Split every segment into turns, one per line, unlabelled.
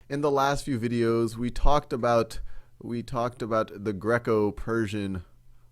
In the last few videos, we talked about the Greco-Persian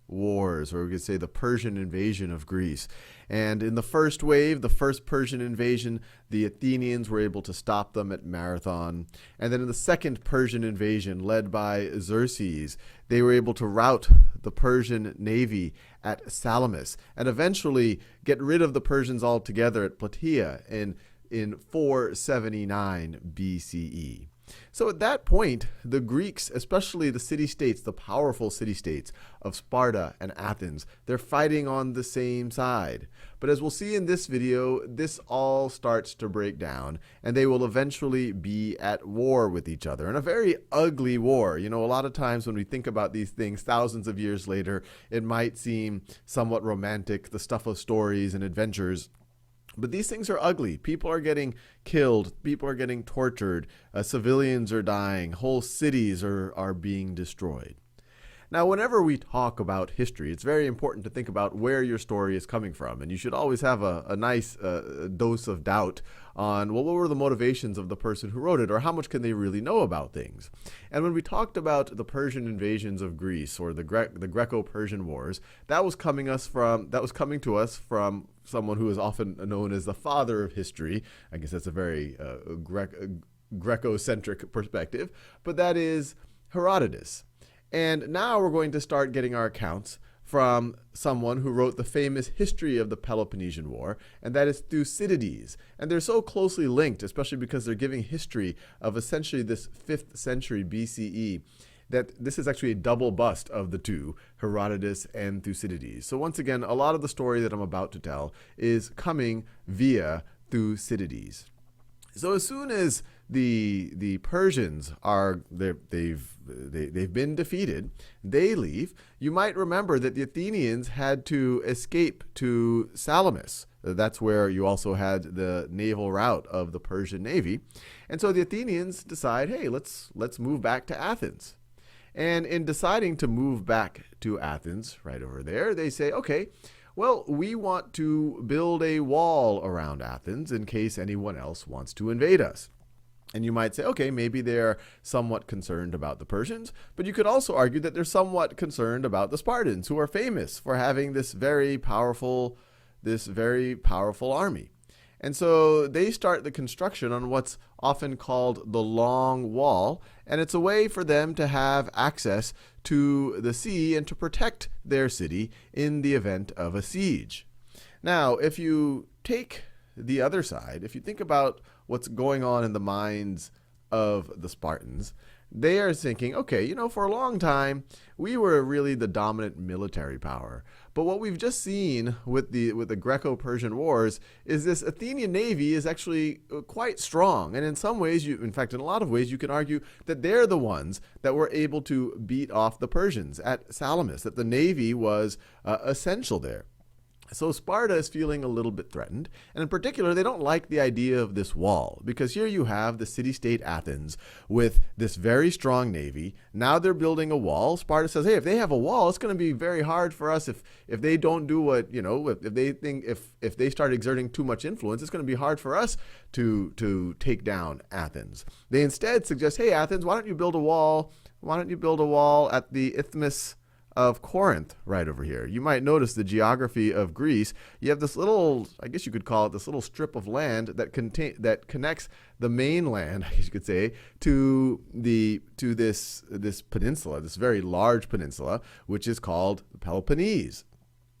Wars, or we could say the Persian invasion of Greece. And in the first wave, the first Persian invasion, the Athenians were able to stop them at Marathon. And then in the second Persian invasion, led by Xerxes, they were able to rout the Persian navy at Salamis and eventually get rid of the Persians altogether at Plataea in 479 BCE. So at that point, the Greeks, especially the city-states, the powerful city-states of Sparta and Athens, they're fighting on the same side. But as we'll see in this video, this all starts to break down, and they will eventually be at war with each other, and a very ugly war. You know, a lot of times when we think about these things thousands of years later, it might seem somewhat romantic, the stuff of stories and adventures. But these things are ugly. People are getting killed. People are getting tortured. Civilians are dying. Whole cities are being destroyed. Now, whenever we talk about history, it's very important to think about where your story is coming from. And you should always have a nice dose of doubt on, well, what were the motivations of the person who wrote it, or how much can they really know about things? And when we talked about the Persian invasions of Greece, or the Greco-Persian Wars, that was coming to us from someone who is often known as the father of history. I guess that's a very Greco-centric perspective, but that is Herodotus. And now we're going to start getting our accounts from someone who wrote the famous history of the Peloponnesian War, and that is Thucydides. And they're so closely linked, especially because they're giving history of essentially this 5th century BCE, that this is actually a double bust of the two, Herodotus and Thucydides. So once again, a lot of the story that I'm about to tell is coming via Thucydides. So as soon as the Persians they've been defeated, they leave. You might remember that the Athenians had to escape to Salamis. That's where you also had the naval rout of the Persian navy. And so the Athenians decide, hey, let's move back to Athens. And in deciding to move back to Athens, right over there, they say, okay, well, we want to build a wall around Athens in case anyone else wants to invade us. And you might say, okay, maybe they're somewhat concerned about the Persians, but you could also argue that they're somewhat concerned about the Spartans, who are famous for having this very powerful army. And so they start the construction on what's often called the Long Wall, and it's a way for them to have access to the sea and to protect their city in the event of a siege. Now, if you take the other side, if you think about what's going on in the minds of the Spartans, they are thinking, okay, you know, for a long time, we were really the dominant military power. But what we've just seen with the Greco-Persian Wars is this Athenian navy is actually quite strong. And in some ways, in fact, in a lot of ways, you can argue that they're the ones that were able to beat off the Persians at Salamis, that the navy was essential there. So Sparta is feeling a little bit threatened, and in particular, they don't like the idea of this wall, because here you have the city-state Athens with this very strong navy. Now they're building a wall. Sparta says, hey, if they have a wall, it's going to be very hard for us if they don't do what, you know, if they start exerting too much influence, it's going to be hard for us to take down Athens. They instead suggest, hey, Athens, why don't you build a wall? Why don't you build a wall at the Isthmus of Corinth right over here? You might notice the geography of Greece. You have this little, I guess you could call it this little strip of land that connects the mainland, I guess you could say, to this peninsula, this very large peninsula, which is called the Peloponnese,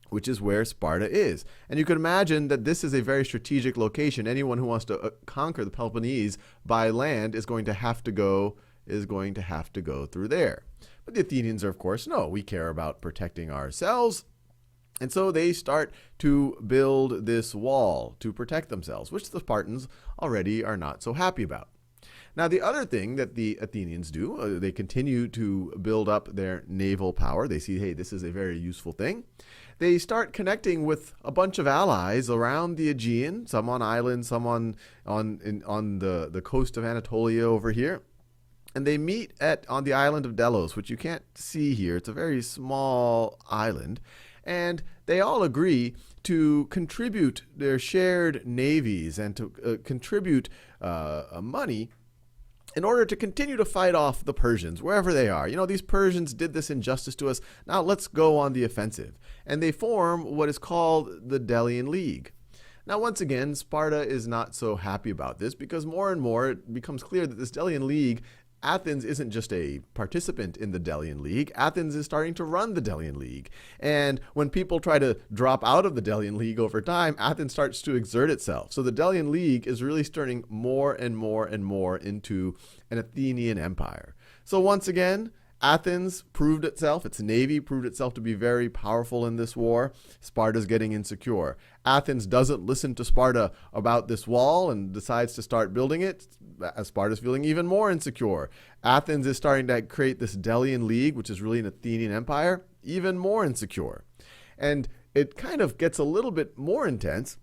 which is where Sparta is. And you can imagine that this is a very strategic location. Anyone who wants to conquer the Peloponnese by land is going to have to go through there. But the Athenians are, of course, no, we care about protecting ourselves. And so they start to build this wall to protect themselves, which the Spartans already are not so happy about. Now, the other thing that the Athenians do, they continue to build up their naval power. They see, hey, this is a very useful thing. They start connecting with a bunch of allies around the Aegean, some on islands, some on the coast of Anatolia over here. And they meet on the island of Delos, which you can't see here. It's a very small island. And they all agree to contribute their shared navies and to contribute money in order to continue to fight off the Persians wherever they are. These Persians did this injustice to us. Now let's go on the offensive. And they form what is called the Delian League. Now, once again, Sparta is not so happy about this because more and more it becomes clear that this Delian League, Athens isn't just a participant in the Delian League. Athens is starting to run the Delian League. And when people try to drop out of the Delian League over time, Athens starts to exert itself. So the Delian League is really turning more and more and more into an Athenian empire. So once again, Athens proved itself, its navy proved itself to be very powerful in this war. Sparta's getting insecure. Athens doesn't listen to Sparta about this wall and decides to start building it. Sparta's feeling even more insecure. Athens is starting to create this Delian League, which is really an Athenian empire, even more insecure. And it kind of gets a little bit more intense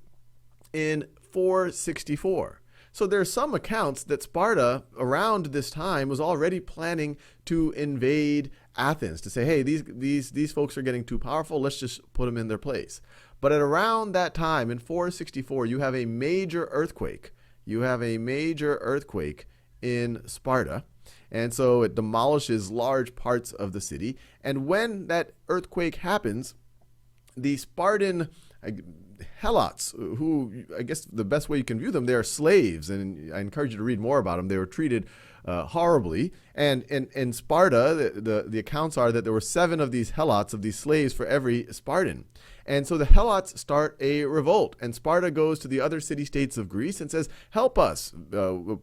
in 464. So there's some accounts that Sparta, around this time, was already planning to invade Athens, to say, hey, these folks are getting too powerful, let's just put them in their place. But at around that time, in 464, you have a major earthquake. You have a major earthquake in Sparta. And so it demolishes large parts of the city. And when that earthquake happens, the Spartan Helots, who I guess the best way you can view them, they're slaves, and I encourage you to read more about them. They were treated horribly. And in Sparta, the accounts are that there were 7 of these Helots, of these slaves, for every Spartan. And so the Helots start a revolt, and Sparta goes to the other city-states of Greece and says, help us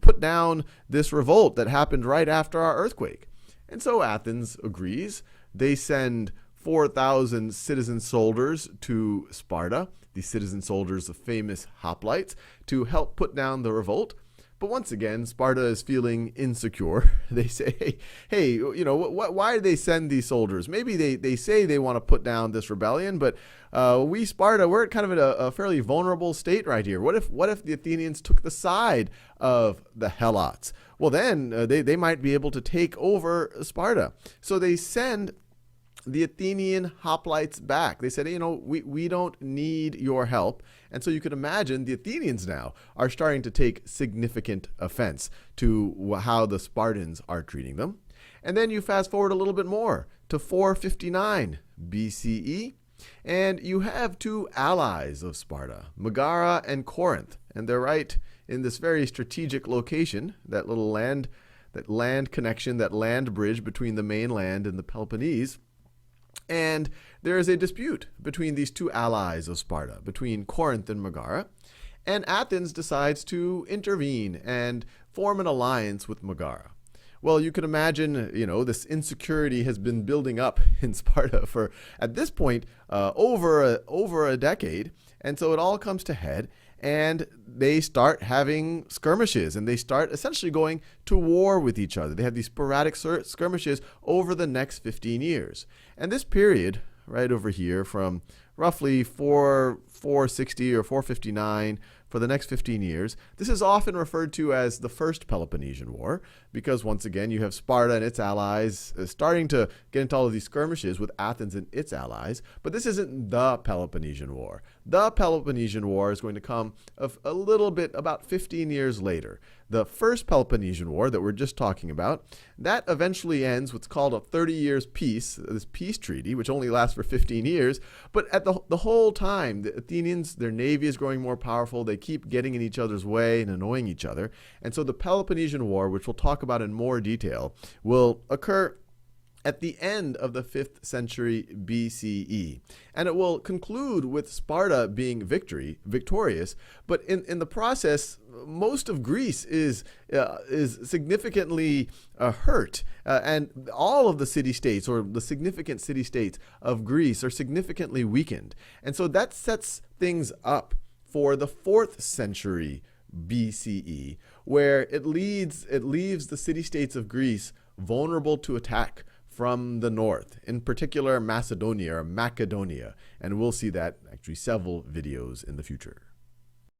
put down this revolt that happened right after our earthquake. And so Athens agrees. They send 4,000 citizen soldiers to Sparta, these citizen soldiers, the famous hoplites, to help put down the revolt. But once again, Sparta is feeling insecure. They say, hey, why do they send these soldiers? Maybe they say they want to put down this rebellion, but we, Sparta, we're kind of in a fairly vulnerable state right here. What if the Athenians took the side of the Helots? Well, then they might be able to take over Sparta. So they send the Athenian hoplites back. They said, we don't need your help. And so you could imagine the Athenians now are starting to take significant offense to how the Spartans are treating them. And then you fast forward a little bit more to 459 BCE, and you have 2 allies of Sparta, Megara and Corinth. And they're right in this very strategic location, that little land connection, that land bridge between the mainland and the Peloponnese. And there is a dispute between these 2 allies of Sparta, between Corinth and Megara. And Athens decides to intervene and form an alliance with Megara. Well, you can imagine, this insecurity has been building up in Sparta for, at this point, over a decade. And so it all comes to head, and they start having skirmishes, and they start essentially going to war with each other. They have these sporadic skirmishes over the next 15 years. And this period, right over here, from roughly 460 or 459 for the next 15 years, this is often referred to as the First Peloponnesian War, because once again, you have Sparta and its allies starting to get into all of these skirmishes with Athens and its allies. But this isn't the Peloponnesian War. The Peloponnesian War is going to come a little bit about 15 years later. The First Peloponnesian War that we're just talking about, that eventually ends what's called a 30 years peace, this peace treaty, which only lasts for 15 years. But at the whole time, the Athenians, their navy is growing more powerful. They keep getting in each other's way and annoying each other. And so the Peloponnesian War, which we'll talk about in more detail, will occur at the end of the 5th century BCE. And it will conclude with Sparta being victorious, but in the process, most of Greece is significantly hurt, and all of the city-states, or the significant city-states of Greece, are significantly weakened. And so that sets things up for the 4th century BCE, where it leaves the city-states of Greece vulnerable to attack from the north, in particular Macedonia, and we'll see that actually several videos in the future.